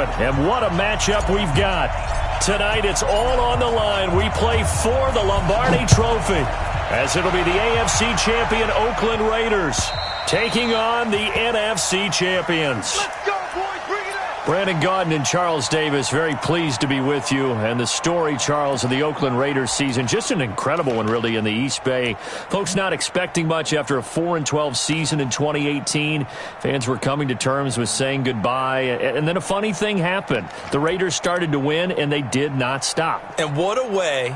good. And what a matchup we've got. Tonight, it's all on the line. We play for the Lombardi Trophy, as it'll be the AFC champion Oakland Raiders taking on the NFC champions. Let's go, boys. Bring it up. Brandon Gaudin and Charles Davis, very pleased to be with you. And the story, Charles, of the Oakland Raiders season, just an incredible one, really, in the East Bay. Folks not expecting much after a 4-12 season in 2018. Fans were coming to terms with saying goodbye. And then a funny thing happened. The Raiders started to win, and they did not stop. And what a way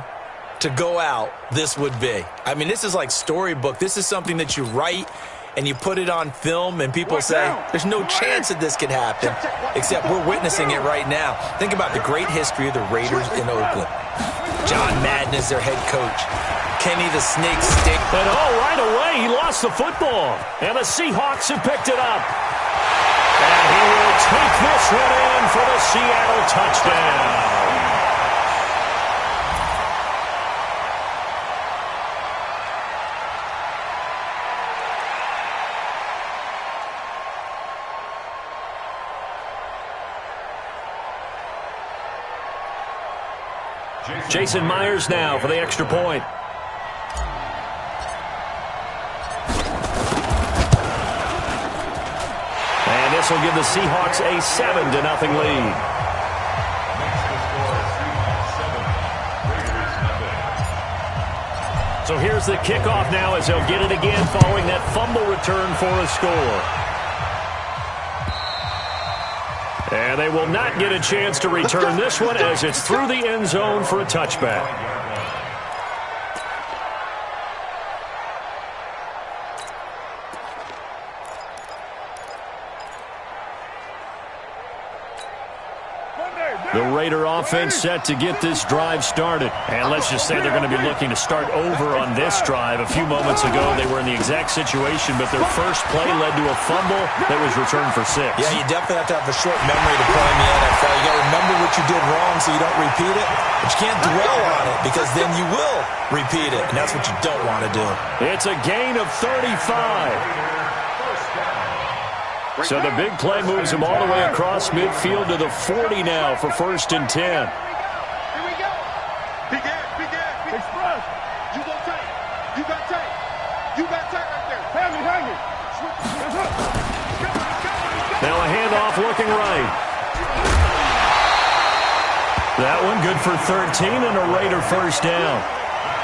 to go out this would be. I mean, this is like storybook. This is something that you write and you put it on film, and people say, there's no chance that this could happen, except we're witnessing it right now. Think about the great history of the Raiders in Oakland. John Madden is their head coach. Kenny the Snake Stick. And right away, he lost the football. And the Seahawks have picked it up. And he will take this one in for the Seattle touchdown. Jason Myers now for the extra point. And this will give the Seahawks a 7-0 lead. So here's the kickoff now as they'll get it again following that fumble return for a score. And they will not get a chance to return this one as it's through the end zone for a touchback. The Raider offense set to get this drive started. And let's just say they're going to be looking to start over on this drive. A few moments ago, they were in the exact situation, but their first play led to a fumble that was returned for 6. Yeah, you definitely have to have a short memory to play in the NFL. You got to remember what you did wrong so you don't repeat it. But you can't dwell on it because then you will repeat it, and that's what you don't want to do. It's a gain of 35. So the big play moves him all the way across midfield to the 40 now for 1st and 10. Here we go. Big air. Express. You go tight. You got tight. You got tight right there. Hang it. Now a handoff looking right. That one good for 13 and a Raider first down.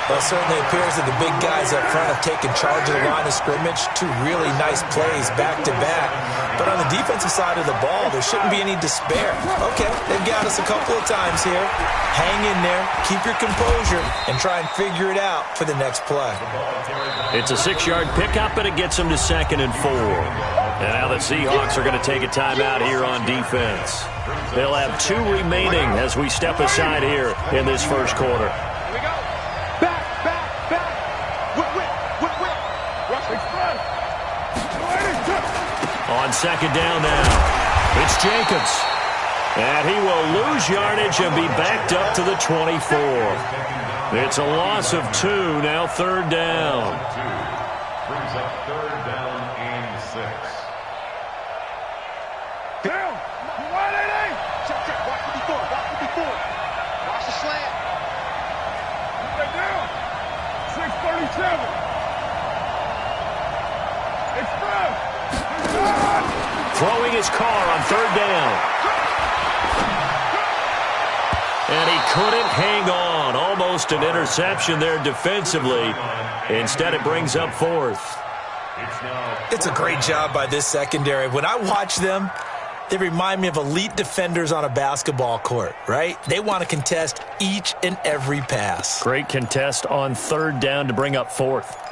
Well, it certainly appears that the big guys up front have taken charge of the line of scrimmage. 2 really nice plays back-to-back. But on the defensive side of the ball, there shouldn't be any despair. Okay, they've got us a couple of times here. Hang in there, keep your composure, and try and figure it out for the next play. It's a 6-yard pickup, and it gets them to 2nd and 4. And now the Seahawks are going to take a timeout here on defense. They'll have 2 remaining as we step aside here in this first quarter. On 2nd down now, it's Jacobs. And he will lose yardage and be backed up to the 24. It's a loss of 2, now 3rd down. Brings up 3rd down and 6. Down. Wide 8. Check. Watch what he's doing. Watch the slant. Right down. 637. Express. Throwing his car on 3rd down. And he couldn't hang on. Almost an interception there defensively. Instead, it brings up 4th. It's a great job by this secondary. When I watch them, they remind me of elite defenders on a basketball court, right? They want to contest each and every pass. Great contest on 3rd down to bring up 4th.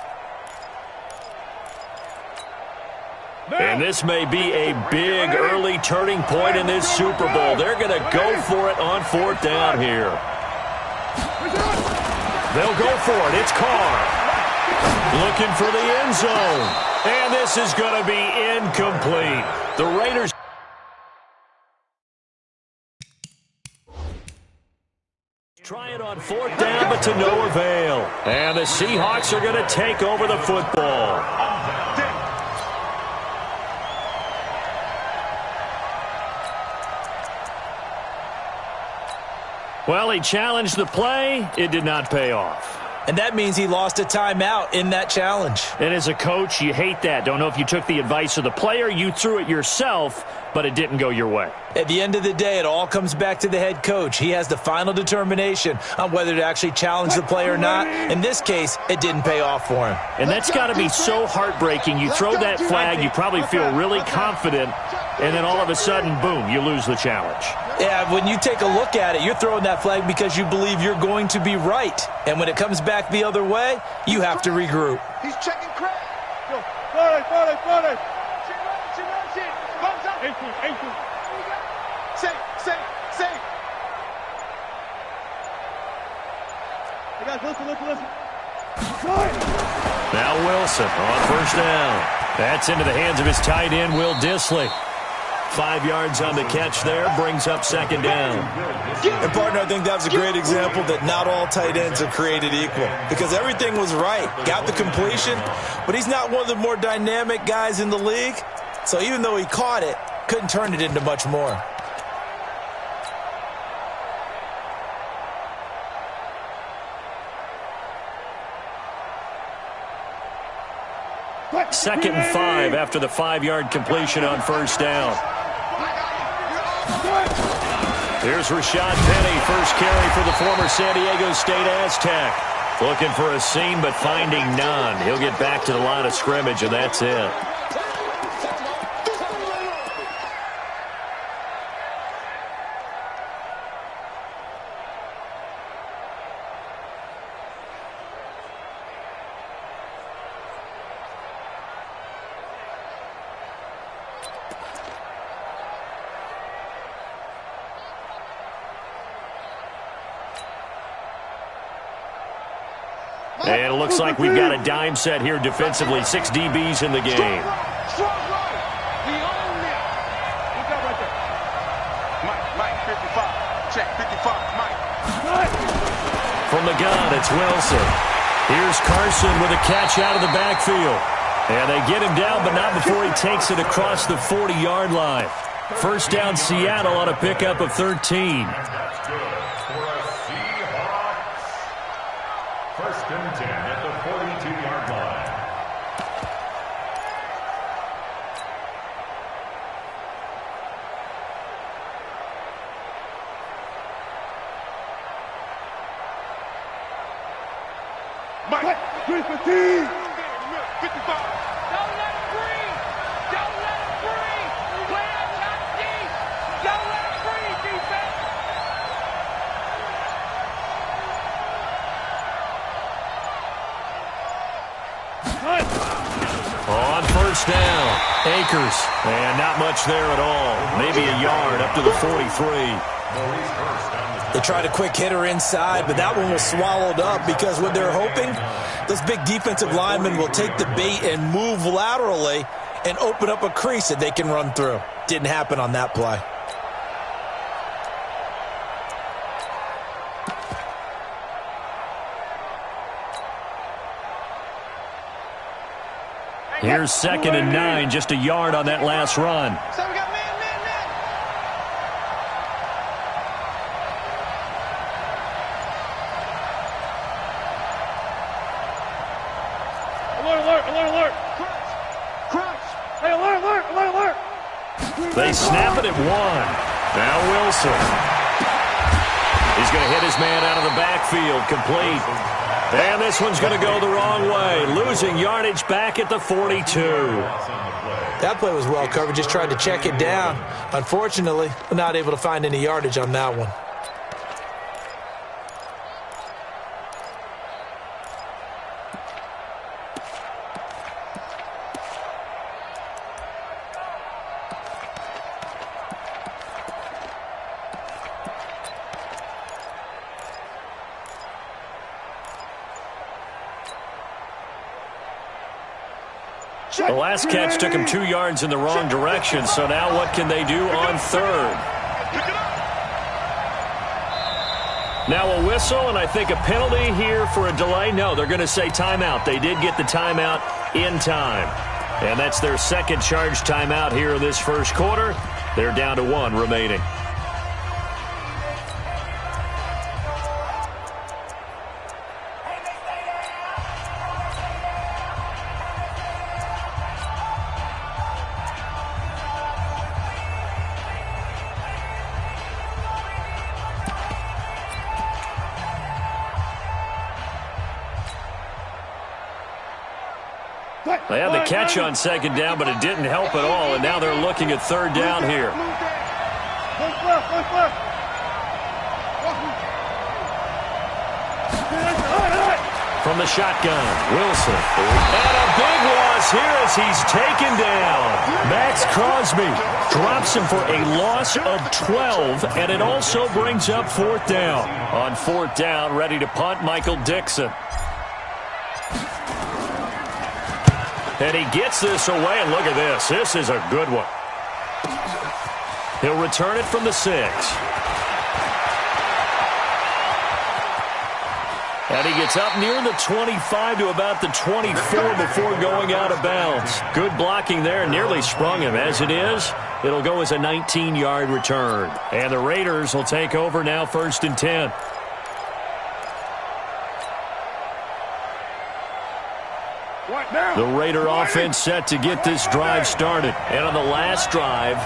And this may be a big early turning point in this Super Bowl. They're going to go for it on 4th down here. They'll go for it. It's Carr. Looking for the end zone. And this is going to be incomplete. The Raiders. Try it on 4th down, but to no avail. And the Seahawks are going to take over the football. Well, he challenged the play. It did not pay off. And that means he lost a timeout in that challenge. And as a coach, you hate that. Don't know if you took the advice of the player, you threw it yourself, but it didn't go your way. At the end of the day, it all comes back to the head coach. He has the final determination on whether to actually challenge the play or not. In this case, it didn't pay off for him. And that's got to be so heartbreaking. You throw that flag, you probably feel really confident, and then all of a sudden, boom, you lose the challenge. Yeah, when you take a look at it, you're throwing that flag because you believe you're going to be right. And when it comes back the other way, you have to regroup. He's checking crack. Go. 40. Comes up. 18. Say. Hey guys, listen. Now Wilson on first down. That's into the hands of his tight end, Will Dissly. 5 yards on the catch there, brings up second down. And, partner, I think that was a great example that not all tight ends are created equal because everything was right. Got the completion, but he's not one of the more dynamic guys in the league. So even though he caught it, couldn't turn it into much more. Second and 5 after the 5-yard completion on first down. Here's Rashad Penny, first carry for the former San Diego State Aztec. Looking for a seam, but finding none. He'll get back to the line of scrimmage, and that's it. And it looks like we've got a dime set here defensively. 6 DBs in the game. Strong right. We own it. Look up right there. Mike, 55. Check, 55. Mike. From the gun, it's Wilson. Here's Carson with a catch out of the backfield. And they get him down, but not before he takes it across the 40-yard line. First down, Seattle on a pickup of 13. First and 10 at the 42-yard line. Mike, 315. 55. Don't let him breathe. Don't let him breathe. Play outside deep. Don't let him breathe, defense. On first down, Akers. And not much there at all. Maybe a yard up to the 43. They tried a quick hitter inside, but that one was swallowed up because what they're hoping, those big defensive linemen will take the bait and move laterally and open up a crease that they can run through. Didn't happen on that play. Here's second and 9, just a yard on that last run. So we got man. Alert. Crunch. Hey, alert. They snap it at 1. Now Wilson. He's going to hit his man out of the backfield, complete. And this one's going to go the wrong way, losing yardage back at the 42. That play was well covered, just tried to check it down. Unfortunately, we're not able to find any yardage on that one. The last catch took him 2 yards in the wrong direction, so now what can they do on third? Now a whistle, and I think a penalty here for a delay. No, they're going to say timeout. They did get the timeout in time. And that's their second charge timeout here in this first quarter. They're down to 1 remaining. They had the catch on second down, but it didn't help at all, and now they're looking at third down here. From the shotgun, Wilson. And a big loss here as he's taken down. Max Crosby drops him for a loss of 12, and it also brings up fourth down. On fourth down, ready to punt, Michael Dixon. And he gets this away, and look at this. This is a good one. He'll return it from the 6. And he gets up near the 25 to about the 24 before going out of bounds. Good blocking there, nearly sprung him. As it is, it'll go as a 19-yard return. And the Raiders will take over now, 1st and 10. The Raider offense set to get this drive started. And on the last drive,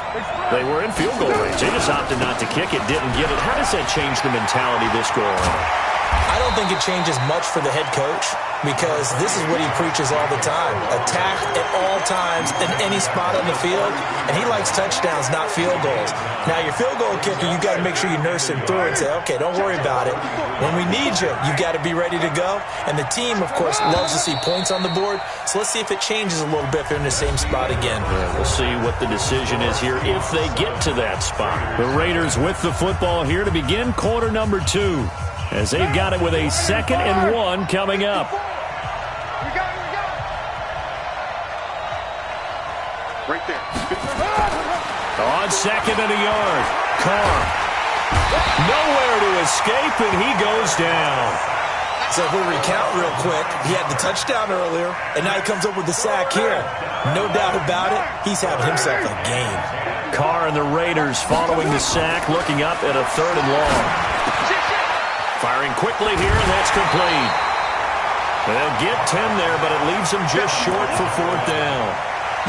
they were in field goal range. They just opted not to kick it, didn't get it. How does that change the mentality this go around? I don't think it changes much for the head coach because this is what he preaches all the time. Attack at all times in any spot on the field, and he likes touchdowns, not field goals. Now, your field goal kicker, you've got to make sure you nurse him through and say, okay, don't worry about it. When we need you, you've got to be ready to go. And the team, of course, loves to see points on the board, so let's see if it changes a little bit if they're in the same spot again. Yeah, we'll see what the decision is here if they get to that spot. The Raiders with the football here to begin quarter number 2. As they've got it with a 2nd and 1 coming up. Right there. On 2nd and a yard. Carr. Nowhere to escape, and he goes down. So if we recount real quick, he had the touchdown earlier, and now he comes up with the sack here. No doubt about it, he's having himself a game. Carr and the Raiders following the sack, looking up at a 3rd and long. Firing quickly here, and that's complete. They'll get 10 there, but it leaves them just short for 4th down.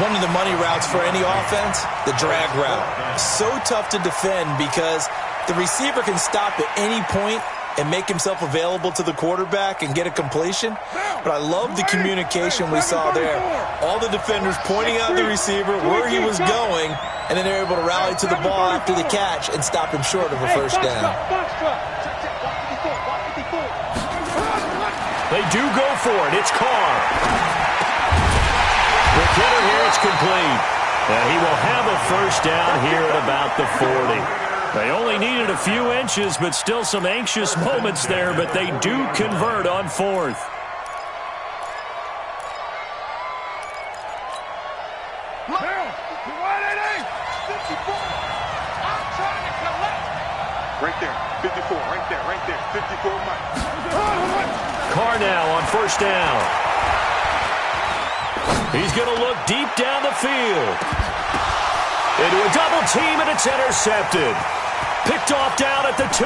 One of the money routes for any offense, the drag route. So tough to defend because the receiver can stop at any point and make himself available to the quarterback and get a completion. But I love the communication we saw there. All the defenders pointing out the receiver, where he was going, and then they're able to rally to the ball after the catch and stop him short of a first down. They do go for it. It's Carr. The hitter here, it's complete. And he will have a first down here at about the 40. They only needed a few inches, but still some anxious moments there, but they do convert on 4th. Right there. 54. Right there. Right there. 54 Mike. Carr now on 1st down. He's going to look deep down the field. Into a double team, and it's intercepted. Picked off down at the 2.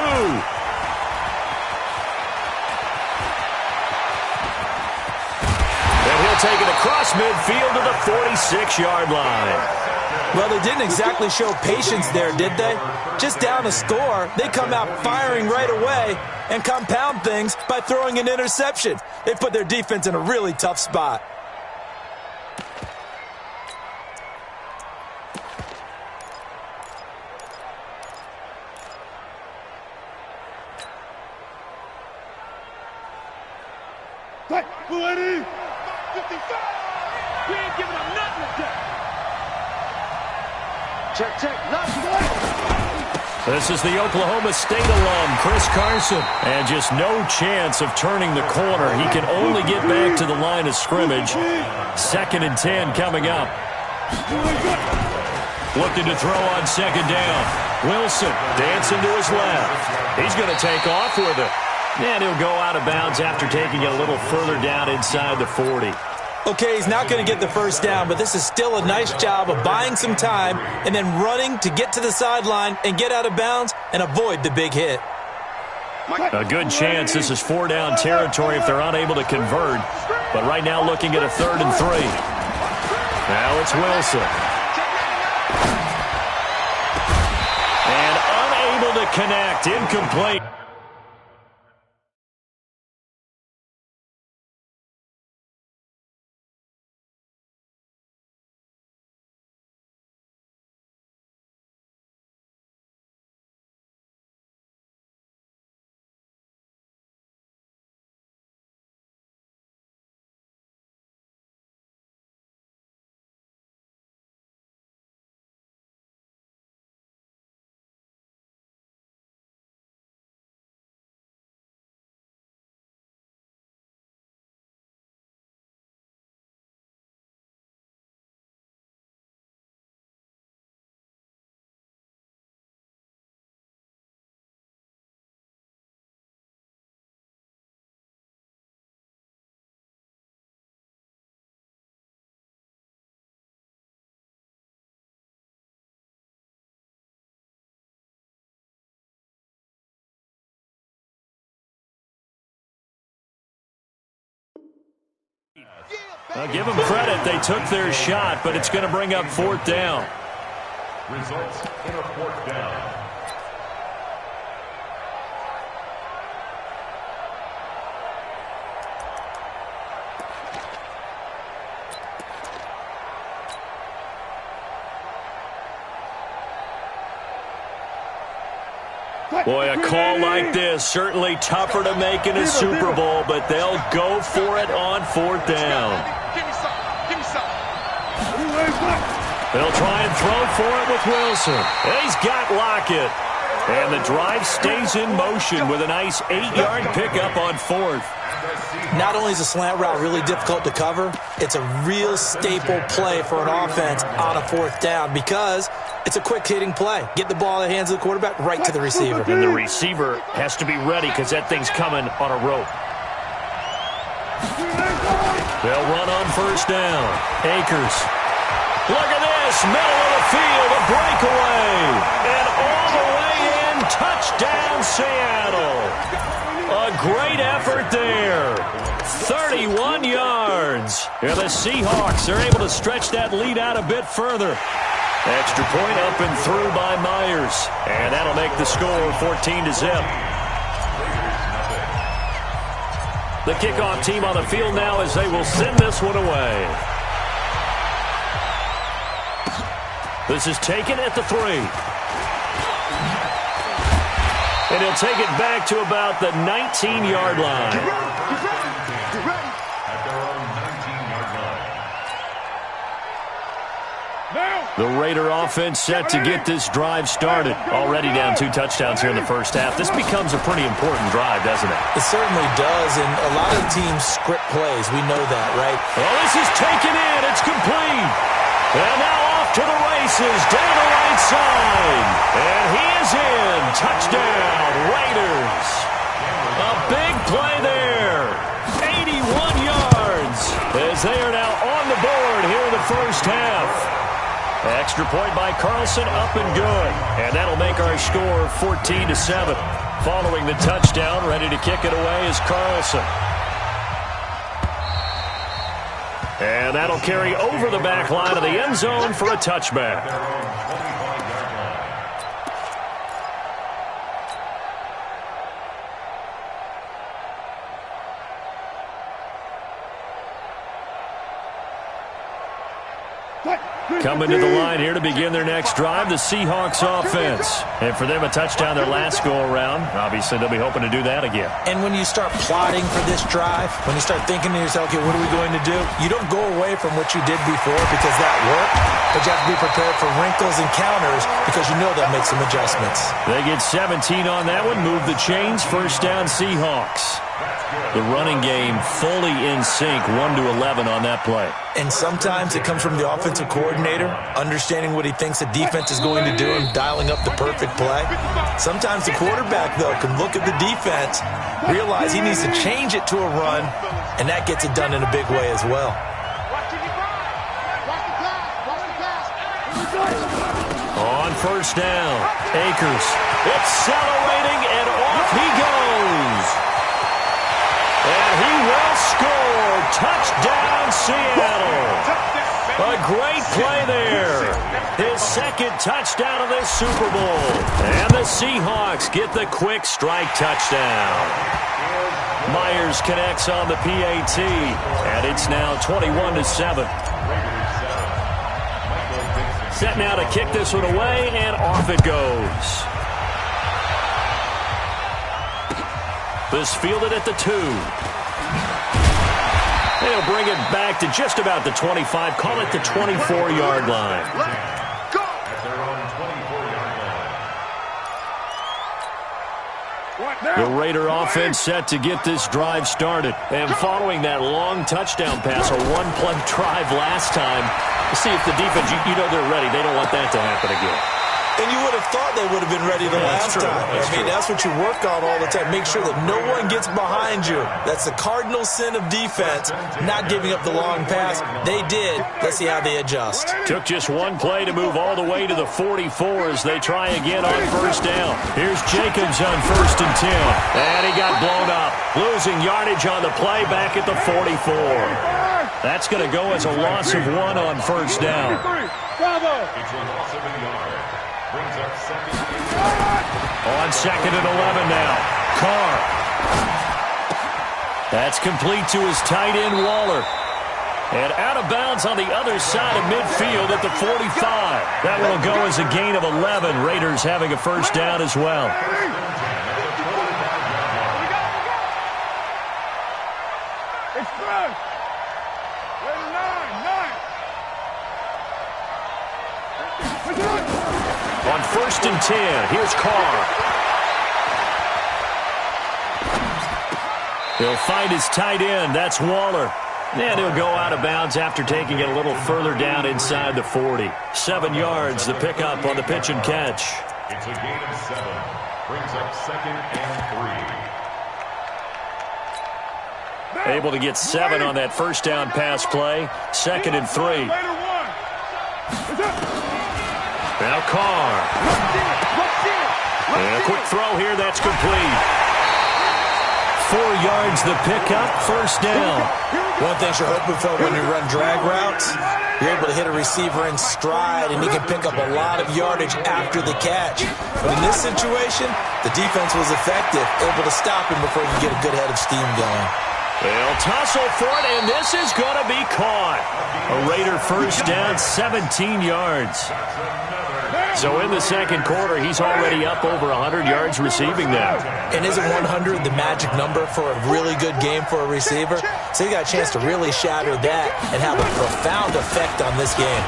And he'll take it across midfield to the 46-yard line. Well, they didn't exactly show patience there, did they? Just down a score, they come out firing right away and compound things by throwing an interception. They put their defense in a really tough spot. Buddy! 55! We ain't giving them nothing today. Check, check, This is the Oklahoma State alum, Chris Carson. And just no chance of turning the corner. He can only get back to the line of scrimmage. 2nd and 10 coming up. Looking to throw on 2nd down. Wilson dancing to his left. He's going to take off with it. And he'll go out of bounds after taking it a little further down inside the 40. Okay, he's not going to get the first down, but this is still a nice job of buying some time and then running to get to the sideline and get out of bounds and avoid the big hit. A good chance this is 4-down territory if they're unable to convert. But right now looking at a 3rd and 3. Now it's Wilson. And unable to connect, incomplete. I'll give them credit. They took their shot, but it's going to bring up fourth down. Results in a fourth down. Boy, a call like this, certainly tougher to make in a Super Bowl, but they'll go for it on fourth down. Give me something. Give me something. They'll try and throw for it with Wilson. He's got Lockett. And the drive stays in motion with a nice 8-yard pickup on fourth. Not only is a slant route really difficult to cover, it's a real staple play for an offense on a fourth down because it's a quick-hitting play. Get the ball in the hands of the quarterback right to the receiver. And the receiver has to be ready because that thing's coming on a rope. They'll run on first down. Akers. Look at this. Middle of the field. A breakaway. And all the way in. Touchdown, Seattle. A great effort there. 31 yards. And the Seahawks are able to stretch that lead out a bit further. Extra point up and through by Myers. And that'll make the score 14-0. The kickoff team on the field now as they will send this one away. This is taken at the 3. And he'll take it back to about the 19-yard line. At their own 19-yard line. The Raider offense set to get this drive started. Already down 2 touchdowns here in the first half. This becomes a pretty important drive, doesn't it? It certainly does, and a lot of teams script plays. We know that, right? Well, this is taken in. It's complete. And now off to the races down the right side. And he is in. Touchdown, Raiders. A big play there. 81 yards as they are now on the board here in the first half. Extra point by Carlson, up and good. And that'll make our score 14-7. Following the touchdown, ready to kick it away is Carlson. And that'll carry over the back line of the end zone for a touchback. Their own 25-yard line. Coming to the line here to begin their next drive, the Seahawks offense. And for them, a touchdown their last go-around. Obviously, they'll be hoping to do that again. And when you start plotting for this drive, when you start thinking to yourself, okay, what are we going to do? You don't go away from what you did before because that worked, but you have to be prepared for wrinkles and counters because you know they'll make some adjustments. They get 17 on that one, move the chains, first down Seahawks. The running game fully in sync, 1-11 on that play. And sometimes it comes from the offensive coordinator, understanding what he thinks the defense is going to do and dialing up the perfect play. Sometimes the quarterback, though, can look at the defense, realize he needs to change it to a run, and that gets it done in a big way as well. On first down, Akers accelerating, and off he goes. And he will score. Touchdown, Seattle. A great play there. His second touchdown of this Super Bowl. And the Seahawks get the quick strike touchdown. Myers connects on the PAT. And it's now 21-7. Set now to kick this one away, and off it goes. This fielded at the 2. They'll bring it back to just about the 25. Call it the 24-yard line. At their own 24-yard line. The Raider offense set to get this drive started. And following that long touchdown pass, a one-play drive last time, to see if the defense, you know they're ready. They don't want that to happen again. And you would have thought they would have been ready the last time. I mean, that's what you work on all the time. Make sure that no one gets behind you. That's the cardinal sin of defense, not giving up the long pass. They did. Let's see how they adjust. Took just one play to move all the way to the 44 as they try again on first down. Here's Jacobs on 1st and 10. And he got blown up. Losing yardage on the play back at the 44. That's going to go as a loss of 1 on first down. It's a loss of a yard. Brings up second. On 2nd and 11 now. Carr. That's complete to his tight end, Waller. And out of bounds on the other side of midfield at the 45. That will go as a gain of 11. Raiders having a first down as well. It's good. On 1st and 10, here's Carr. He'll find his tight end. That's Waller. And he'll go out of bounds after taking it a little further down inside the 40. 7 yards, the pickup on the pitch and catch. It's a gain of 7. Brings up 2nd and 3. Able to get 7 on that first down pass play. 2nd and 3. Now Carr. And a quick throw here, that's complete. 4 yards the pickup, first down. One thing you're hoping for when you run drag routes, you're able to hit a receiver in stride, and he can pick up a lot of yardage after the catch. But in this situation, the defense was effective, able to stop him before he could get a good head of steam going. They'll tussle for it, and this is going to be caught. A Raider first down, 17 yards. So in the second quarter, he's already up over 100 yards receiving now. And isn't 100 the magic number for a really good game for a receiver? So he got a chance to really shatter that and have a profound effect on this game.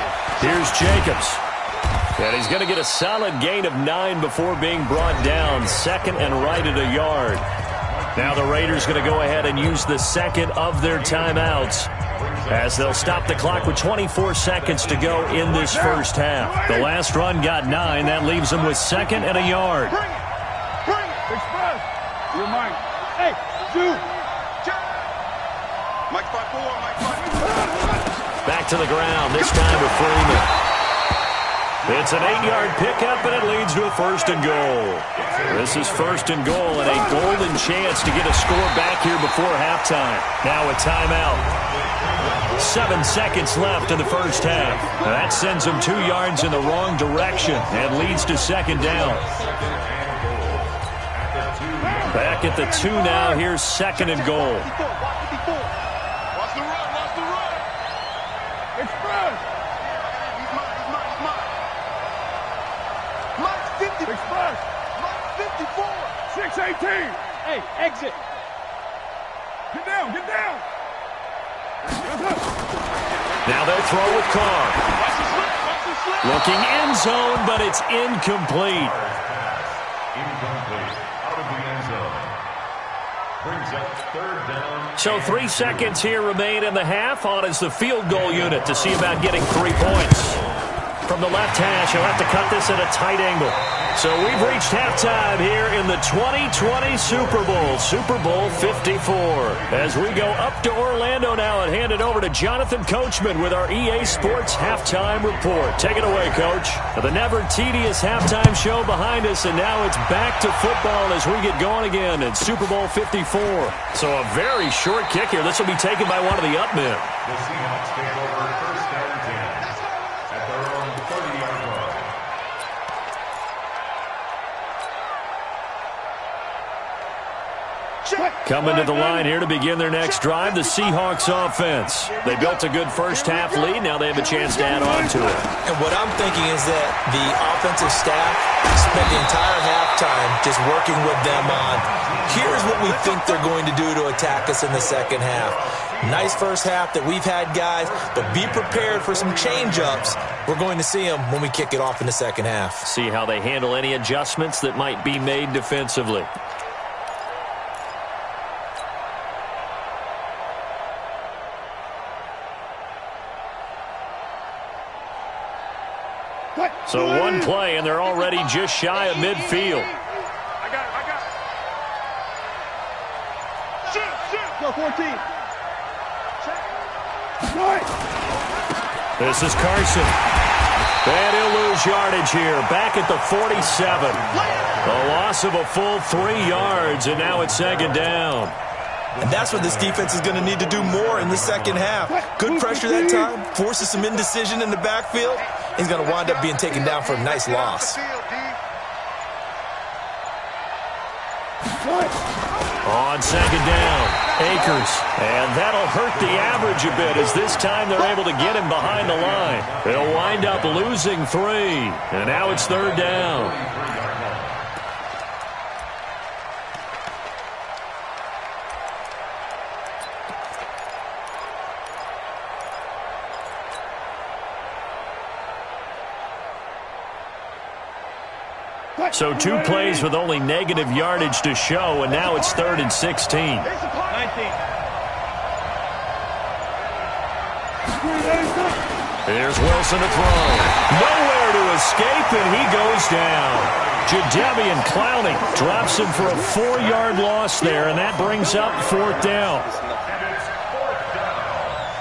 Here's Jacobs. And he's going to get a solid gain of 9 before being brought down. 2nd and right at a yard. Now the Raiders going to go ahead and use the second of their timeouts as they'll stop the clock with 24 seconds to go in this first half. The last run got 9. That leaves them with 2nd and a yard. Bring it. Express. You're mine. Hey, dude. Mike 5-4, Mike 5. Back to the ground, this time with Freeman. It's an 8-yard pickup, and it leads to a 1st and goal. This is 1st and goal and a golden chance to get a score back here before halftime. Now a timeout. 7 seconds left in the first half. That sends them 2 yards in the wrong direction and leads to 2nd down. Back at the 2 now. Here's 2nd and goal. Watch the run, watch the run. Express. He's mine. Mike's 50. Express. Mike's 54. 6-18. Hey, exit. Get down. Now they'll throw with Carr. Watch the slip. Looking end zone, but it's incomplete. Incomplete. Out of the end zone. Brings up 3rd down. So 3 seconds here remain in the half. On is the field goal unit to see about getting 3 points. From the left hash, he'll have to cut this at a tight angle. So we've reached halftime here in the 2020 Super Bowl, Super Bowl 54. As we go up to Orlando now and hand it over to Jonathan Coachman with our EA Sports Halftime Report. Take it away, Coach. The never tedious halftime show behind us, and now it's back to football as we get going again in Super Bowl 54. So a very short kick here. This will be taken by one of the up men. The Seahawks take over 1st and 10 at their own 30-yard line. Coming to the line here to begin their next drive, the Seahawks offense. They built a good first half lead. Now they have a chance to add on to it. And what I'm thinking is that the offensive staff spent the entire halftime just working with them on, here's what we think they're going to do to attack us in the second half. Nice first half that we've had, guys, but be prepared for some change-ups. We're going to see them when we kick it off in the second half. See how they handle any adjustments that might be made defensively. So one play, and they're already just shy of midfield. I got it. Shoot. Go 14. This is Carson. And he'll lose yardage here. Back at the 47. A loss of a full 3 yards, and now it's second down. And that's what this defense is going to need to do more in the second half. Good pressure that time, forces some indecision in the backfield. He's going to wind up being taken down for a nice loss. On second down, Akers. And that'll hurt the average a bit as this time they're able to get him behind the line. They'll wind up losing 3. And now it's third down. So 2 plays with only negative yardage to show, and now it's 3rd and 16. 19. There's Wilson to throw. Nowhere to escape, and he goes down. Jadeveon Clowney drops him for a 4-yard loss there, and that brings up 4th down.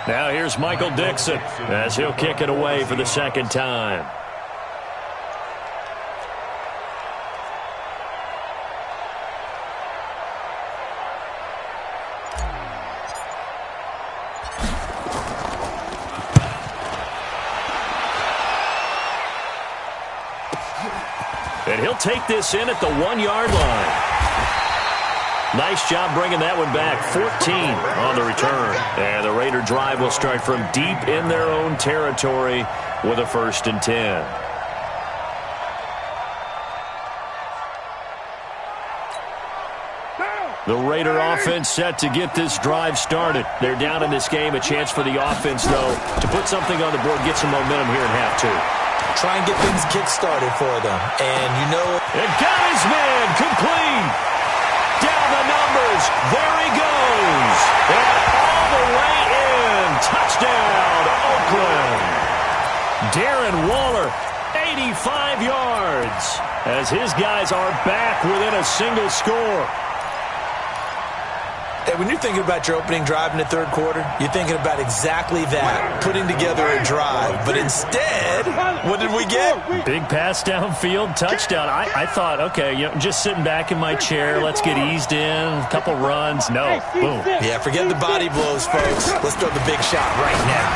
Now here's Michael Dixon as he'll kick it away for the second time. And he'll take this in at the 1-yard line. Nice job bringing that one back. 14 on the return. And the Raider drive will start from deep in their own territory with a 1st and 10. The Raider offense set to get this drive started. They're down in this game. A chance for the offense, though, to put something on the board, get some momentum here in half 2. Try and get things kick-started for them. And you know... And got his man complete. Down the numbers. There he goes. And all the way in. Touchdown, Oakland. Darren Waller, 85 yards. As his guys are back within a single score. Hey, when you're thinking about your opening drive in the 3rd quarter, you're thinking about exactly that, putting together a drive. But instead, what did we get? Big pass downfield, touchdown. I thought, okay, just sitting back in my chair, let's get eased in, a couple runs. No, boom. Yeah, forget the body blows, folks. Let's throw the big shot right now.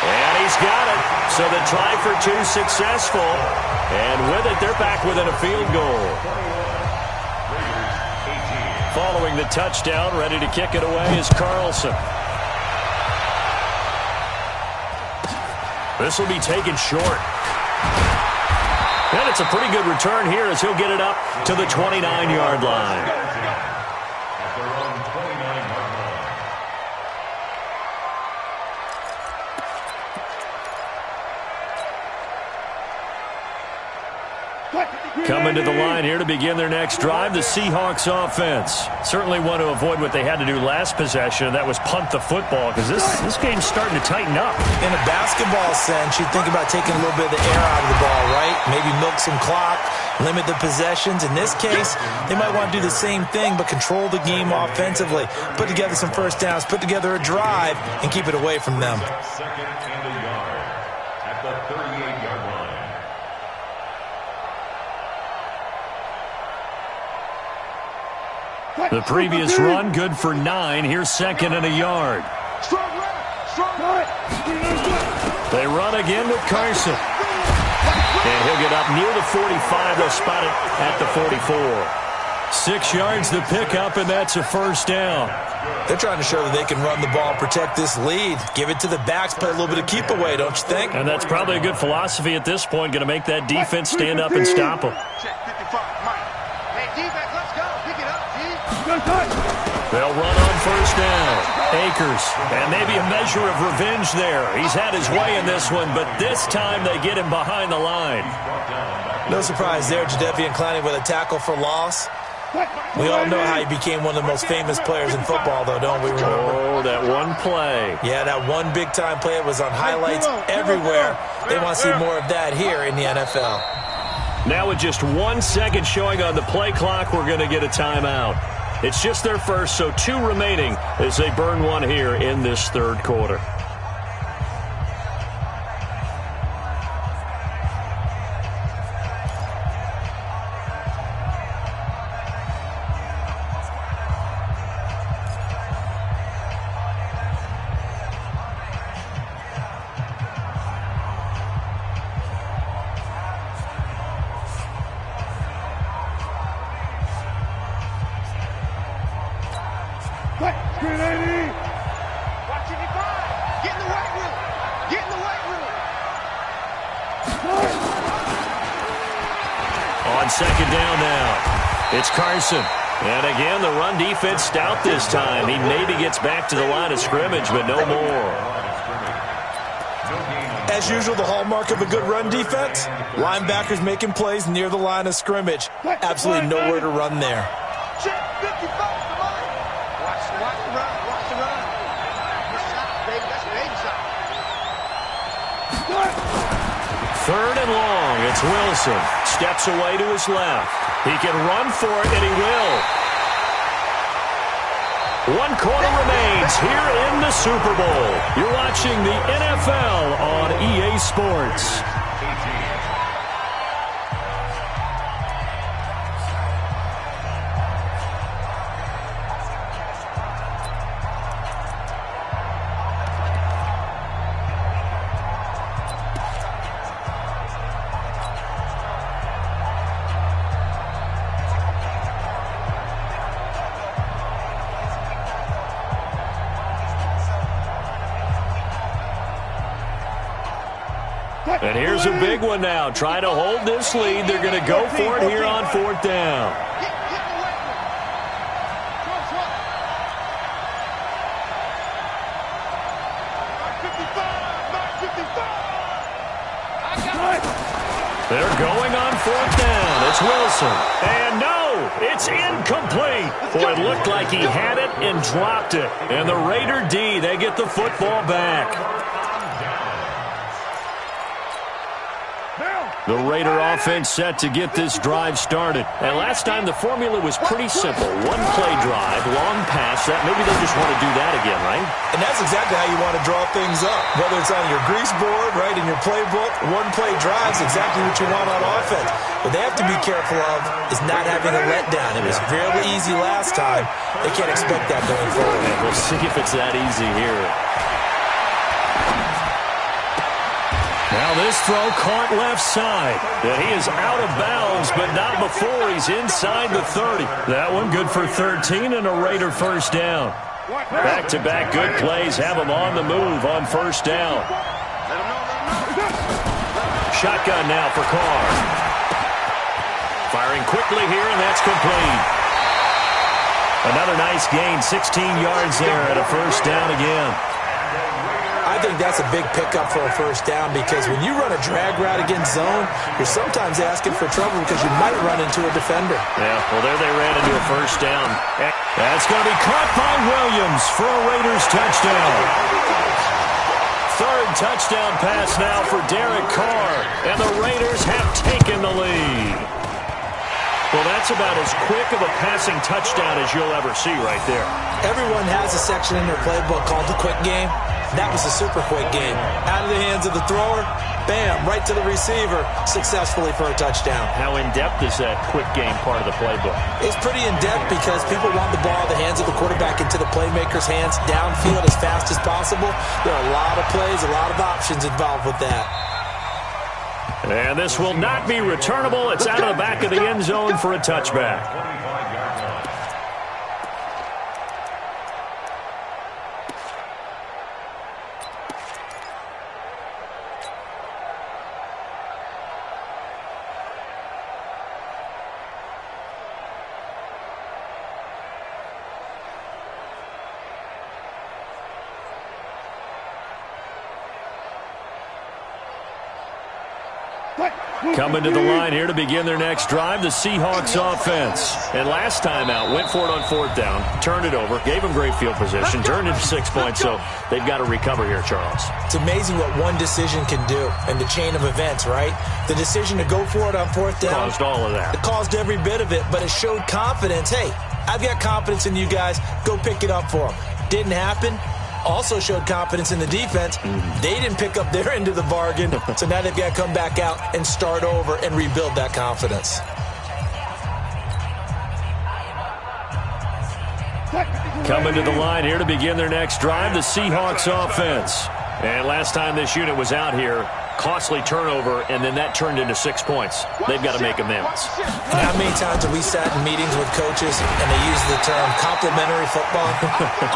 And he's got it. So the try for 2 successful. And with it, they're back within a field goal. Following the touchdown, ready to kick it away is Carlson. This will be taken short. And it's a pretty good return here as he'll get it up to the 29-yard line. Coming to the line here to begin their next drive, the Seahawks offense. Certainly want to avoid what they had to do last possession, that was punt the football, because this game's starting to tighten up. In a basketball sense, you think about taking a little bit of the air out of the ball, right? Maybe milk some clock, limit the possessions. In this case, they might want to do the same thing, but control the game offensively. Put together some first downs, put together a drive, and keep it away from them. Second and a yard at the 38-yard line. The previous run, good for 9. Here's 2nd and a yard. They run again with Carson. And he'll get up near the 45. They'll spot it at the 44. 6 yards the pickup, and that's a first down. They're trying to show that they can run the ball and protect this lead. Give it to the backs, play a little bit of keep away, don't you think? And that's probably a good philosophy at this point, going to make that defense stand up and stop them. Check 55, Mike. Hey, defense, let's go. Pick it up, D. They'll run on first down. Akers, and maybe a measure of revenge there. He's had his way in this one, but this time they get him behind the line. No surprise there, Jadeveon Clowney with a tackle for loss. We all know how he became one of the most famous players in football, though, don't we remember? Oh, that one play. Yeah, that one big-time play. It was on highlights everywhere. They want to see more of that here in the NFL. Now with just 1 second showing on the play clock, we're going to get a timeout. It's just their first, so 2 remaining as they burn one here in this third quarter. On second down now, it's Carson. And again, the run defense stout this time. He maybe gets back to the line of scrimmage, but no more. As usual, the hallmark of a good run defense, linebackers making plays near the line of scrimmage. Absolutely nowhere to run there. Check 55, come on. Watch the run, watch the run. Good shot, baby, that's an 80 shot. Third and long, it's Wilson. Steps away to his left. He can run for it, and he will. 1 quarter remains here in the Super Bowl. You're watching the NFL on EA Sports. And here's a big one now. Trying to hold this lead. They're going to go for it here on 4th down. They're going on 4th down. It's Wilson. And no, it's incomplete. Boy, it looked like he had it and dropped it. And the Raider D, they get the football back. The Raider offense set to get this drive started. And last time the formula was pretty simple. 1 play drive, long pass. That maybe they just want to do that again, right? And that's exactly how you want to draw things up. Whether it's on your grease board, right, in your playbook, 1 play drive is exactly what you want on offense. What they have to be careful of is not having a letdown. It was fairly easy last time. They can't expect that going forward. And we'll see if it's that easy here. Now this throw caught left side. And he is out of bounds, but not before he's inside the 30. That one good for 13 and a Raider first down. Back-to-back good plays have him on the move on first down. Shotgun now for Carr. Firing quickly here, and that's complete. Another nice gain, 16 yards there at a first down again. I think that's a big pickup for a first down because when you run a drag route against zone, you're sometimes asking for trouble because you might run into a defender. Yeah, well, there they ran into a first down. That's going to be caught by Williams for a Raiders touchdown. Third touchdown pass now for Derek Carr, and the Raiders have taken the lead. Well, that's about as quick of a passing touchdown as you'll ever see right there. Everyone has a section in their playbook called the quick game. That was a super quick game. Out of the hands of the thrower, bam, right to the receiver, successfully for a touchdown. How in-depth is that quick game part of the playbook? It's pretty in-depth because people want the ball in the hands of the quarterback into the playmaker's hands downfield as fast as possible. There are a lot of plays, a lot of options involved with that. And this will not be returnable. It's out of the back of the end zone for a touchback. Coming to the line here to begin their next drive, the Seahawks offense. And last time out, went for it on fourth down, turned it over, gave them great field position, turned into 6 points, so they've got to recover here, Charles. It's amazing what one decision can do in the chain of events, right? The decision to go for it on fourth down. Caused all of that. It caused every bit of it, but it showed confidence. Hey, I've got confidence in you guys. Go pick it up for them. Didn't happen. Also showed confidence in the defense. They didn't pick up their end of the bargain, so now they've got to come back out and start over and rebuild that confidence. Coming to the line here to begin their next drive, the Seahawks offense. And last time this unit was out here, costly turnover, and then that turned into 6 points. They've got to make amends. And how many times have we sat in meetings with coaches and they use the term complementary football?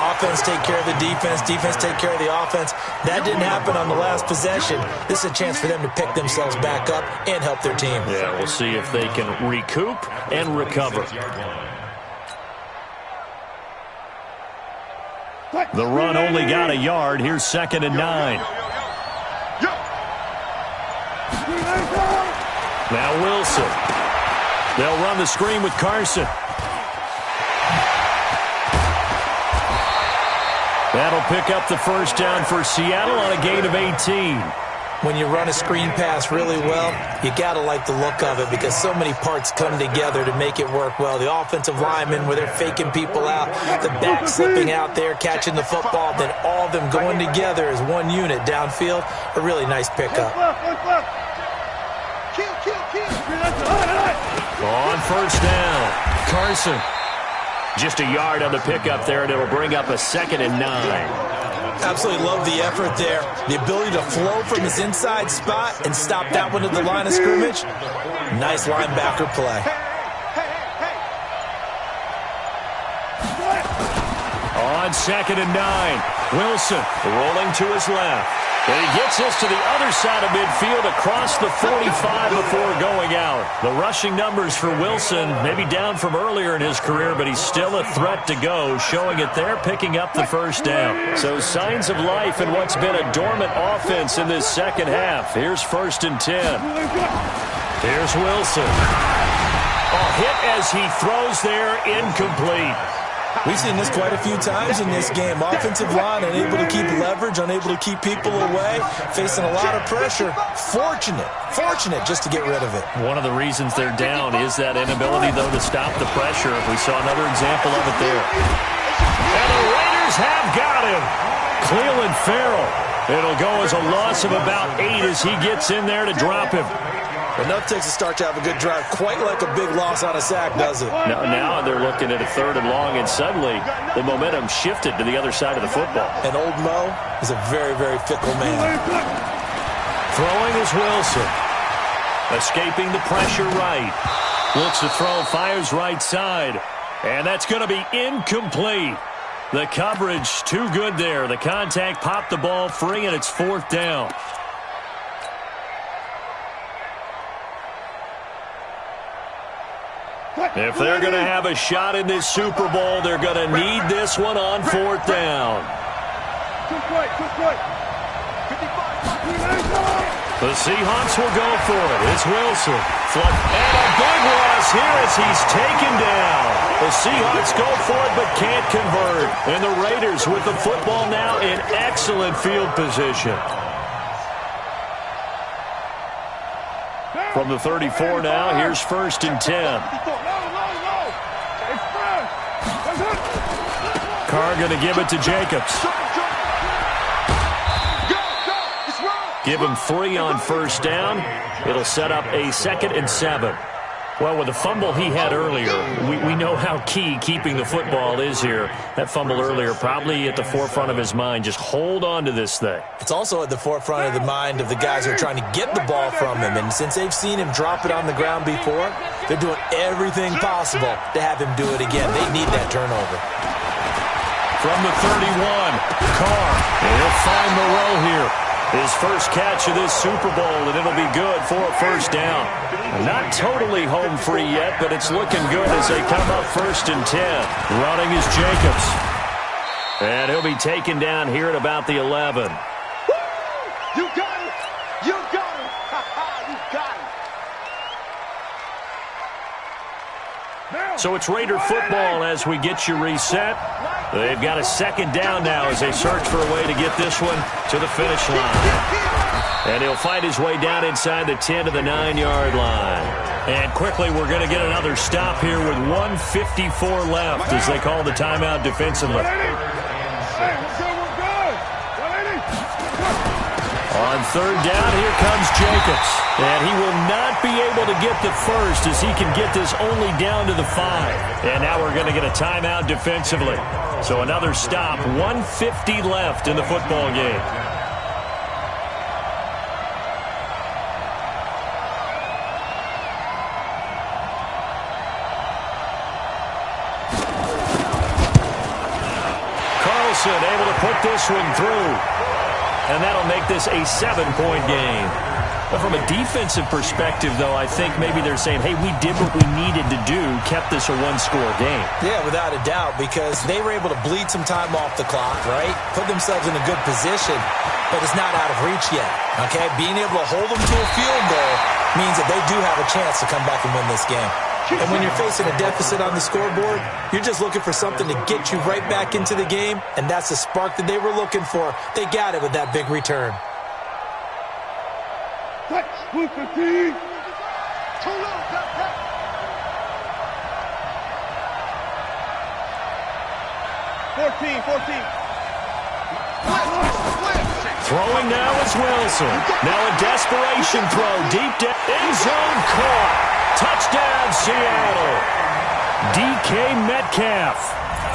Offense take care of the defense, defense take care of the offense. That didn't happen on the last possession. This is a chance for them to pick themselves back up and help their team. Yeah, we'll see if they can recoup and recover. The run only got a yard. Here's 2nd and 9. Now Wilson. They'll run the screen with Carson. That'll pick up the first down for Seattle on a gain of 18. When you run a screen pass really well, you got to like the look of it because so many parts come together to make it work well. The offensive linemen where they're faking people out, the back slipping out there, catching the football, then all of them going together as one unit downfield. A really nice pickup. On first down, Carson. Just a yard on the pickup there, and it'll bring up a 2nd and 9. Absolutely love the effort there. The ability to flow from his inside spot and stop that one at the line of scrimmage. Nice linebacker play. On 2nd and 9, Wilson rolling to his left. And he gets this to the other side of midfield across the 45 before going out. The rushing numbers for Wilson maybe down from earlier in his career, but he's still a threat to go, showing it there, picking up the first down. So signs of life in what's been a dormant offense in this second half. Here's 1st and 10. Here's Wilson. A hit as he throws there, incomplete. We've seen this quite a few times in this game. Offensive line unable to keep leverage, unable to keep people away, facing a lot of pressure. Fortunate just to get rid of it. One of the reasons they're down is that inability, though, to stop the pressure. We saw another example of it there. And the Raiders have got him. Cleveland Farrell. It'll go as a loss of about 8 as he gets in there to drop him. Enough takes a start to have a good drive. Quite like a big loss on a sack, does it? Now they're looking at a 3rd and long, and suddenly the momentum shifted to the other side of the football. And old Mo is a very, very fickle man. Throwing is Wilson. Escaping the pressure right. Looks to throw, fires right side. And that's going to be incomplete. The coverage too good there. The contact popped the ball free, and it's 4th down. If they're going to have a shot in this Super Bowl, they're going to need this one on 4th down. The Seahawks will go for it. It's Wilson. And a big loss here as he's taken down. The Seahawks go for it but can't convert. And the Raiders with the football now in excellent field position. From the 34 now, here's 1st and 10. Carr going to give it to Jacobs. Give him 3 on 1st down. It'll set up a 2nd and 7. Well, with the fumble he had earlier, we know how key keeping the football is here. That fumble earlier probably at the forefront of his mind. Just hold on to this thing. It's also at the forefront of the mind of the guys who are trying to get the ball from him. And since they've seen him drop it on the ground before, they're doing everything possible to have him do it again. They need that turnover. From the 31, Carr. And he'll find Moreau here. His first catch of this Super Bowl, and it'll be good for a 1st down. Not totally home free yet, but it's looking good as they come up 1st and 10. Running is Jacobs. And he'll be taken down here at about the 11. You got it! You got it! You got it! So it's Raider football as we get you reset. They've got a second down now as they search for a way to get this one to the finish line. And he'll find his way down inside the 10 to the 9-yard line. And quickly we're going to get another stop here with 1:54 left as they call the timeout defensively. On third down, here comes Jacobs. And he will not be able to get the first as he can get this only down to the 5. And now we're going to get a timeout defensively. So another stop, 1:50 left in the football game. Carlson able to put this one through. And that'll make this a 7-point game. But from a defensive perspective, though, I think maybe they're saying, hey, we did what we needed to do, kept this a one-score game. Yeah, without a doubt, because they were able to bleed some time off the clock, right? Put themselves in a good position, but it's not out of reach yet, okay? Being able to hold them to a field goal means that they do have a chance to come back and win this game. And when you're facing a deficit on the scoreboard, you're just looking for something to get you right back into the game, and that's the spark that they were looking for. They got it with that big return. Touch, Blue 15. 14. Throwing now is Wilson. Now a desperation throw. Deep down. End zone caught. Touchdown, Seattle. DK Metcalf,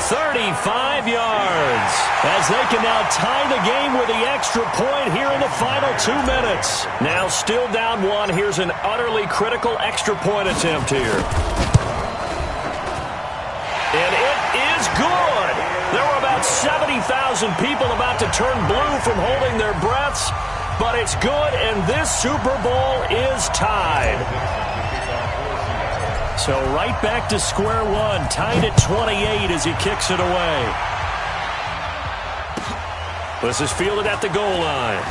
35 yards. As they can now tie the game with the extra point here in the final 2 minutes. Now still down 1. Here's an utterly critical extra point attempt here. And it is good. There were about 70,000 people about to turn blue from holding their breaths. But it's good, and this Super Bowl is tied. So right back to square one, tied at 28 as he kicks it away. This is fielded at the goal line.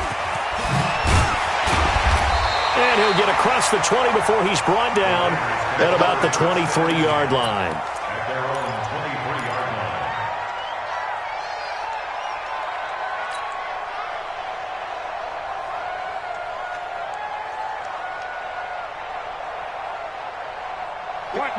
And he'll get across the 20 before he's brought down at about the 23-yard line. At their own 23-yard line.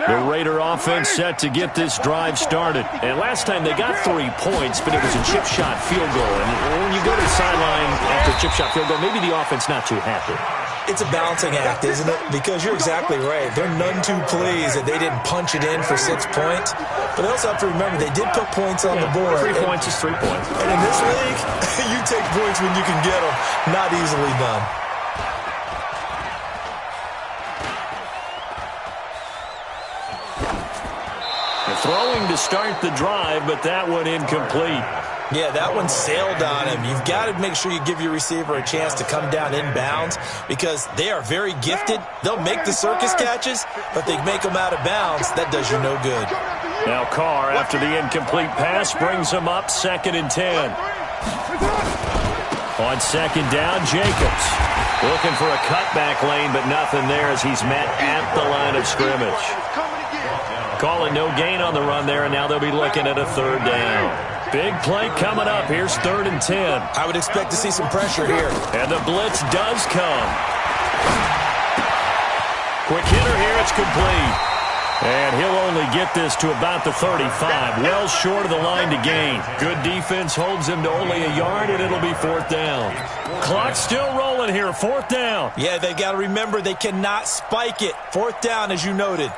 The Raider offense set to get this drive started. And last time they got 3 points, but it was a chip shot field goal. And when you go to the sideline after a chip shot field goal, maybe the offense not too happy. It's a balancing act, isn't it? Because you're exactly right. They're none too pleased that they didn't punch it in for 6 points. But they also have to remember they did put points on the board. 3 points is 3 points. And in this league, you take points when you can get them. Not easily done. Throwing to start the drive, but that one incomplete. Yeah, that one sailed on him. You've got to make sure you give your receiver a chance to come down inbounds because they are very gifted. They'll make the circus catches, but they make them out of bounds. That does you no good. Now Carr, after the incomplete pass, brings him up 2nd and 10. On 2nd down, Jacobs. Looking for a cutback lane, but nothing there as he's met at the line of scrimmage. Calling no gain on the run there, and now they'll be looking at a 3rd down. Big play coming up. Here's 3rd and 10. I would expect to see some pressure here. And the blitz does come. Quick hitter here. It's complete. And he'll only get this to about the 35. Well short of the line to gain. Good defense holds him to only a yard, and it'll be 4th down. Clock still rolling here. 4th down. Yeah, they got to remember they cannot spike it. 4th down, as you noted.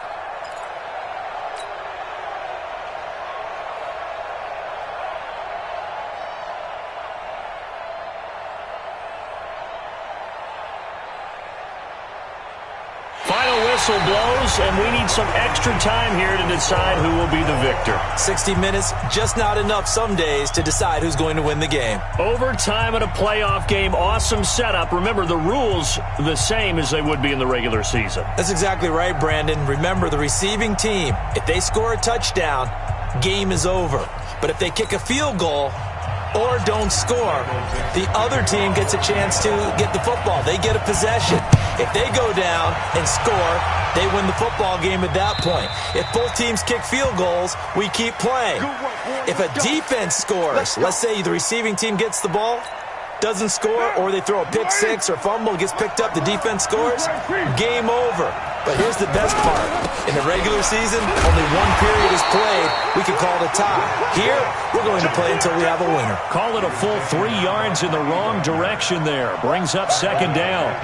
Whistle blows, and we need some extra time here to decide who will be the victor. 60 minutes, just not enough some days to decide who's going to win the game. Overtime in a playoff game, awesome setup. Remember, the rules the same as they would be in the regular season. That's exactly right, Brandon. Remember, the receiving team, if they score a touchdown, game is over. But if they kick a field goal, or don't score, the other team gets a chance to get the football. They get a possession. If they go down and score, they win the football game at that point. If both teams kick field goals, we keep playing. If a defense scores, let's say the receiving team gets the ball, doesn't score, or they throw a pick six or fumble, gets picked up, the defense scores, game over. But here's the best part. In the regular season, only one period is played. We can call it a tie. Here, we're going to play until we have a winner. Call it a full 3 yards in the wrong direction there. Brings up second down.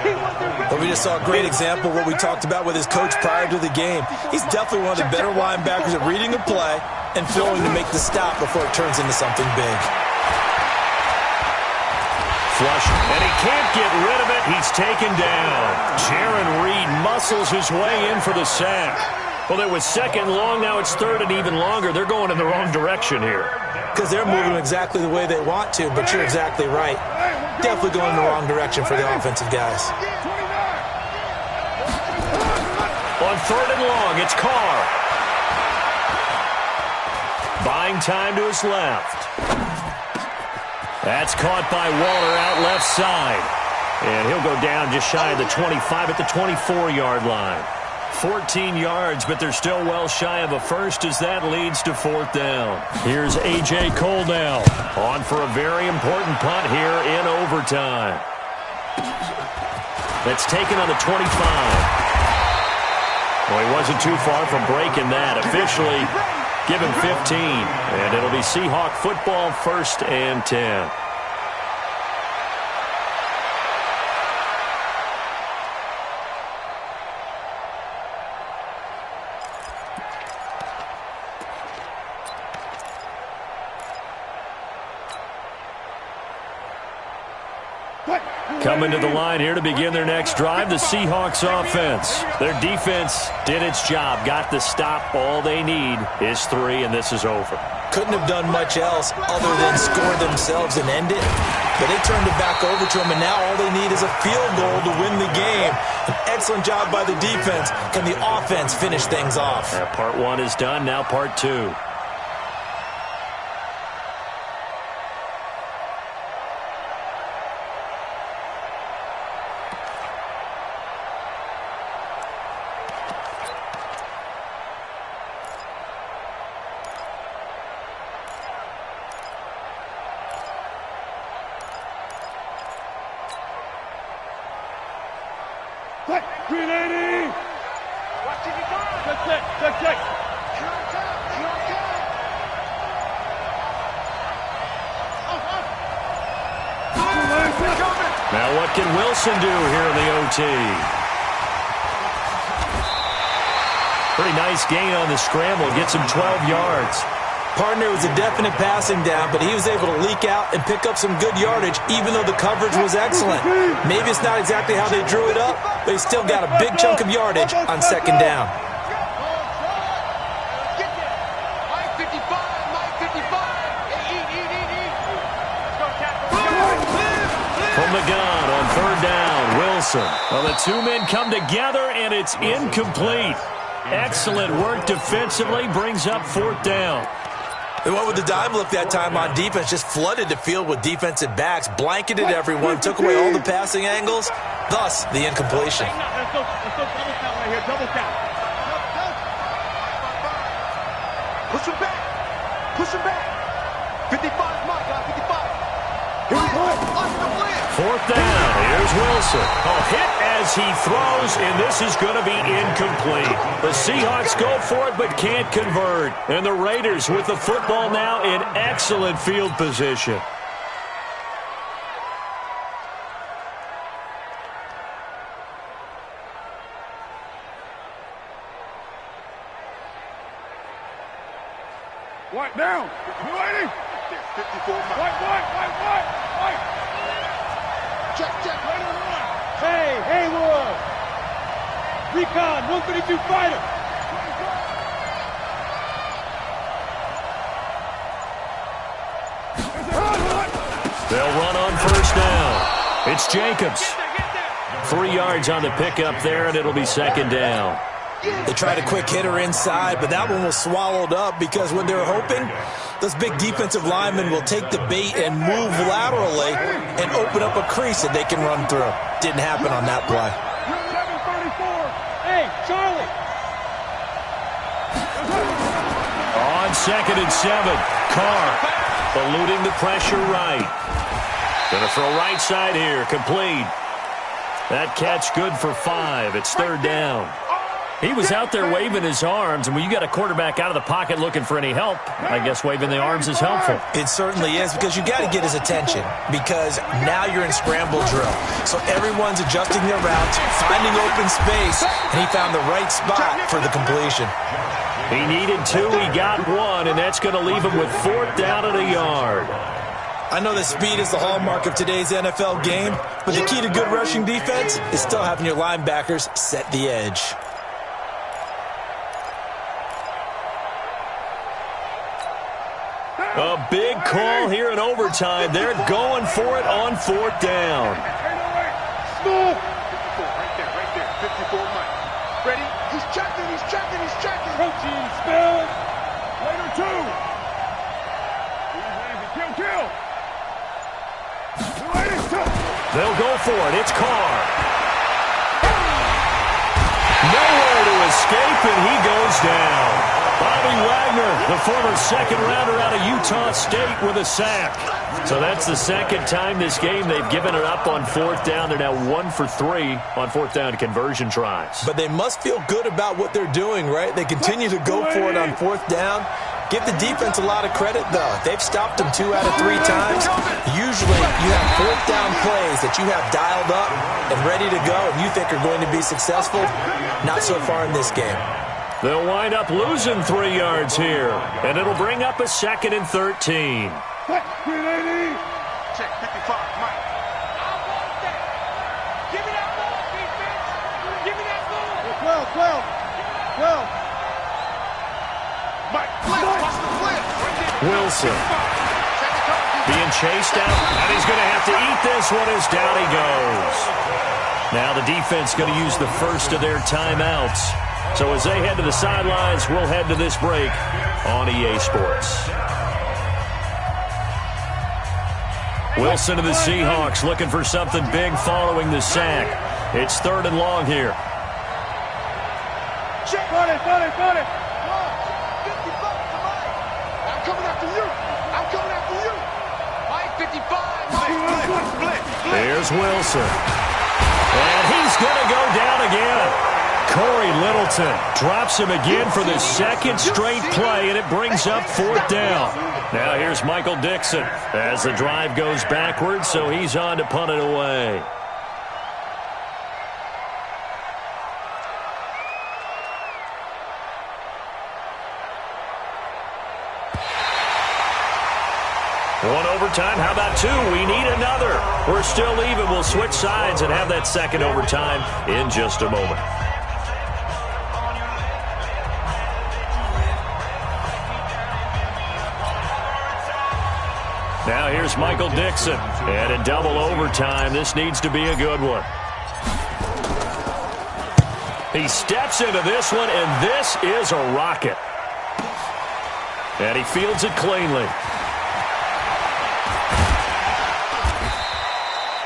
But we just saw a great example of what we talked about with his coach prior to the game. He's definitely one of the better linebackers at reading a play and flowing to make the stop before it turns into something big. Flush, and he can't get rid of it. He's taken down. Jaron Reed muscles his way in for the sack. Well, it was second long. Now it's third and even longer. They're going in the wrong direction here. Because they're moving exactly the way they want to, but you're exactly right. Definitely going in the wrong direction for the offensive guys. On third and long, it's Carr. Buying time to his left. That's caught by Waller out left side. And he'll go down just shy of the 25 at the 24-yard line. 14 yards, but they're still well shy of a first as that leads to fourth down. Here's A.J. Cole now, on for a very important punt here in overtime. That's taken on the 25. Well, he wasn't too far from breaking that. Officially, give him 15, and it'll be Seahawk football, 1st and 10. Coming to the line here to begin their next drive, the Seahawks offense. Their defense did its job, got the stop. All they need is 3, and this is over. Couldn't have done much else other than score themselves and end it. But they turned it back over to them, and now all they need is a field goal to win the game. An excellent job by the defense. Can the offense finish things off? Part 1 is done, now part 2. Now what can Wilson do here in the OT? Pretty nice gain on the scramble. Gets him 12 yards. Partner was a definite passing down, but he was able to leak out and pick up some good yardage, even though the coverage was excellent. Maybe it's not exactly how they drew it up, but he still got a big chunk of yardage on second down. From the gun on third down, Wilson. Well, the two men come together, and it's incomplete. Excellent work defensively, brings up fourth down. They went with the dime look that time on defense, just flooded the field with defensive backs, blanketed everyone, took away all the passing angles, thus the incompletion. Let's go double count right here, double count. Push him back. Push him back. 55, my God, 55. Here we go. Fourth down. Here's Wilson. A hit as he throws, and this is going to be incomplete. The Seahawks go for it but can't convert. And the Raiders with the football now in excellent field position. White down. You waiting? 54. White. Check. Right on the line. Hey, Haywood. Recon, 132 fighter. They'll run on first down. It's Jacobs. 3 yards on the pickup there, and it'll be second down. They tried a quick hitter inside, but that one was swallowed up because when they were hoping, those big defensive linemen will take the bait and move laterally and open up a crease that they can run through. Didn't happen on that play. 734. Hey, Charlie. On 2nd and 7, Carr eluding the pressure right. Going to throw right side here, complete. That catch good for 5. It's 3rd down. He was out there waving his arms, and when you got a quarterback out of the pocket looking for any help, I guess waving the arms is helpful. It certainly is, because you got to get his attention, because now you're in scramble drill. So everyone's adjusting their routes, finding open space, and he found the right spot for the completion. He needed 2, he got 1, and that's going to leave him with 4th down and a yard. I know that speed is the hallmark of today's NFL game, but the key to good rushing defense is still having your linebackers set the edge. A big call here in overtime. They're going for it on 4th down. Smooth. 54, right there. 54, Mike. Ready? He's checking. Protein spill. Later, 2. Kill. They'll go for it. It's Carr. Nowhere to escape, and he goes down. Bobby Wagner, the former second-rounder out of Utah State, with a sack. So that's the 2nd time this game they've given it up on 4th down. They're now 1 for 3 on 4th down conversion tries. But they must feel good about what they're doing, right? They continue to go for it on 4th down. Give the defense a lot of credit, though. They've stopped them 2 out of 3 times. Usually, you have 4th down plays that you have dialed up and ready to go and you think are going to be successful. Not so far in this game. They'll wind up losing 3 yards here, and it'll bring up a 2nd and 13. Check 55, Mike. Give me that ball, defense. Give me that ball. 12. Mike, watch the flip. Wilson being chased out, and he's going to have to eat this one as down he goes. Now the defense going to use the first of their timeouts. So as they head to the sidelines, we'll head to this break on EA Sports. Wilson of the Seahawks looking for something big following the sack. It's 3rd and long here. Got it. 55 to Mike. I'm coming after you. Mike, 55. Mike, split. Here's Wilson. And he's going to go down again. Corey Littleton drops him again for the 2nd straight play, and it brings up 4th down. Now here's Michael Dixon as the drive goes backwards, so he's on to punt it away. One overtime. How about 2? We need another. We're still even. We'll switch sides and have that 2nd overtime in just a moment. Now here's Michael Dixon. And in double overtime, this needs to be a good one. He steps into this one, and this is a rocket. And he fields it cleanly.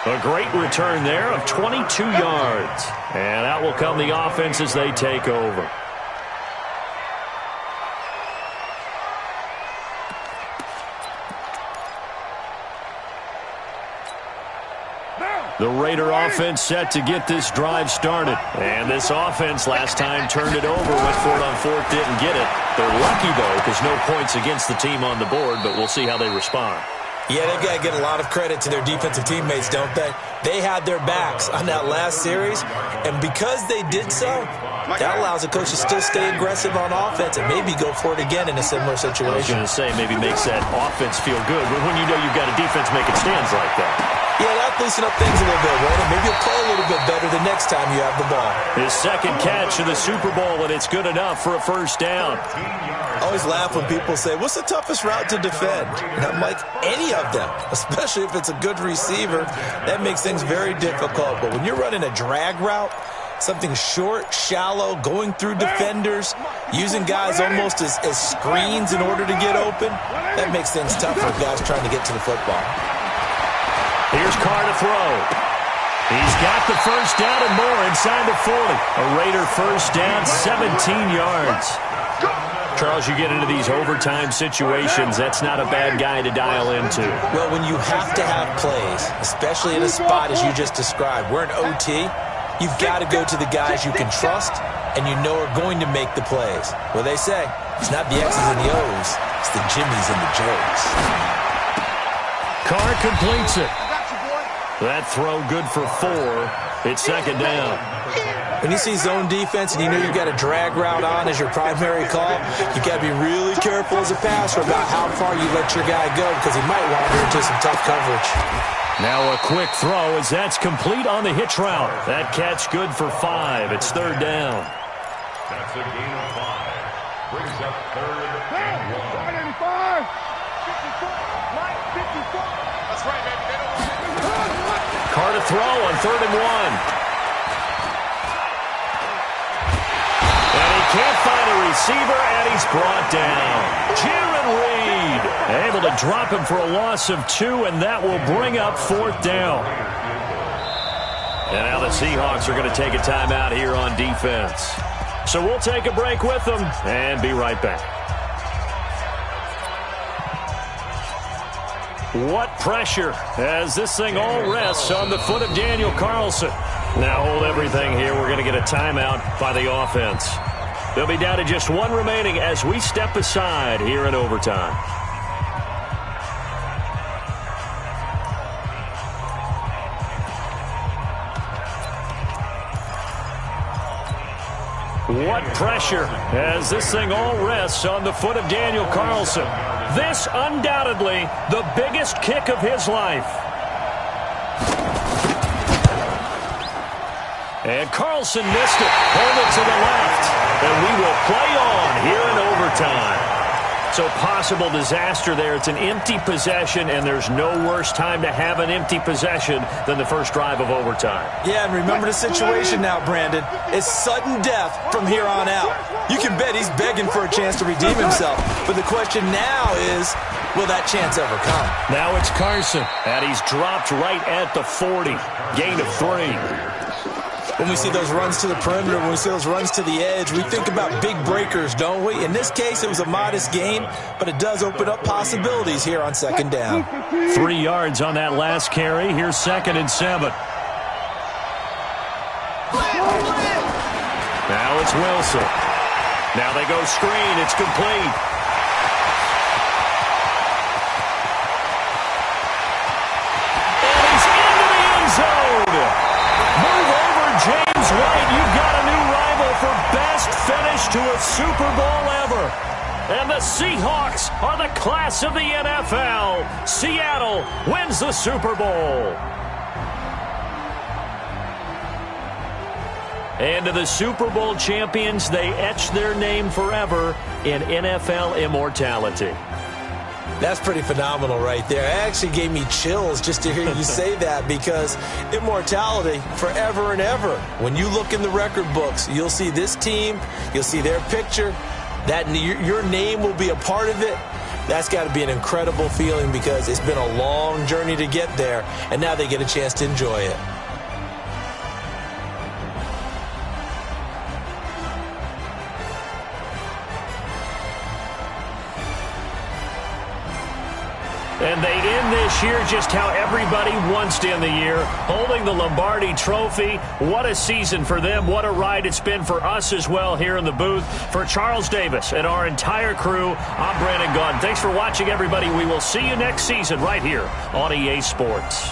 A great return there of 22 yards. And out will come the offense as they take over. The Raider offense set to get this drive started. And this offense last time turned it over, went for it on 4th, didn't get it. They're lucky, though, because no points against the team on the board, but we'll see how they respond. Yeah, they've got to get a lot of credit to their defensive teammates, don't they? They had their backs on that last series, and because they did so, that allows the coach to still stay aggressive on offense and maybe go for it again in a similar situation. I was going to say, maybe makes that offense feel good, but when you know you've got a defense making stands like that. Yeah, that'll loosen up things a little bit, right? And maybe you'll play a little bit better the next time you have the ball. His 2nd catch of the Super Bowl, and it's good enough for a 1st down. I always laugh when people say, what's the toughest route to defend? And I'm like, any of them, especially if it's a good receiver. That makes things very difficult. But when you're running a drag route, Something short, shallow, going through defenders, using guys almost as screens in order to get open. That makes things tough for guys trying to get to the football. Here's Carr to throw. He's got the first down and more inside the 40. A Raider first down, 17 yards. Charles, you get into these overtime situations, that's not a bad guy to dial into. Well, when you have to have plays, especially in a spot as you just described, we're in OT, you've got to go to the guys you can trust and you know are going to make the plays. Well, they say, it's not the X's and the O's, it's the Jimmies and the Joes. Carr completes it. That throw good for 4. It's second down. When you see zone defense and you know you've got a drag route on as your primary call, you've got to be really careful as a passer about how far you let your guy go because he might wander into some tough coverage. Now a quick throw as that's complete on the hitch route. That catch good for 5. It's third down. That's a gain of 5. Brings up third and 1. 185. 54. Mike, 54. That's right, baby. They don't Carr to throw on third and 1. Can't find a receiver, and he's brought down. Jaron Reed able to drop him for a loss of 2, and that will bring up fourth down. And now the Seahawks are going to take a timeout here on defense. So we'll take a break with them and be right back. What pressure as this thing all rests on the foot of Daniel Carlson. Now hold everything here. We're going to get a timeout by the offense. They'll be down to just 1 remaining as we step aside here in overtime. What pressure as this thing all rests on the foot of Daniel Carlson. This undoubtedly the biggest kick of his life. And Carlson missed it. Hold it to the left. And we will play on here in overtime. So possible disaster there. It's an empty possession, and there's no worse time to have an empty possession than the first drive of overtime. Yeah, and remember the situation now, Brandon. It's sudden death from here on out. You can bet he's begging for a chance to redeem himself. But the question now is, will that chance ever come? Now it's Carson, and he's dropped right at the 40. Gain of 3. When we see those runs to the perimeter, when we see those runs to the edge, we think about big breakers, don't we? In this case, it was a modest gain, but it does open up possibilities here on second down. 3 yards on that last carry. Here's 2nd and 7. Now it's Wilson. Now they go screen. It's complete. And he's into the end zone. Move over, James White. You've got a new rival for best finish to a Super Bowl ever. And the Seahawks are the class of the NFL. Seattle wins the Super Bowl. And to the Super Bowl champions, they etch their name forever in NFL immortality. That's pretty phenomenal right there. It actually gave me chills just to hear you say that because immortality forever and ever. When you look in the record books, you'll see this team, you'll see their picture, that your name will be a part of it. That's got to be an incredible feeling because it's been a long journey to get there, and now they get a chance to enjoy it. And they end this year just how everybody wants to end the year, holding the Lombardi Trophy. What a season for them. What a ride it's been for us as well here in the booth. For Charles Davis and our entire crew, I'm Brandon Gaudin. Thanks for watching, everybody. We will see you next season right here on EA Sports.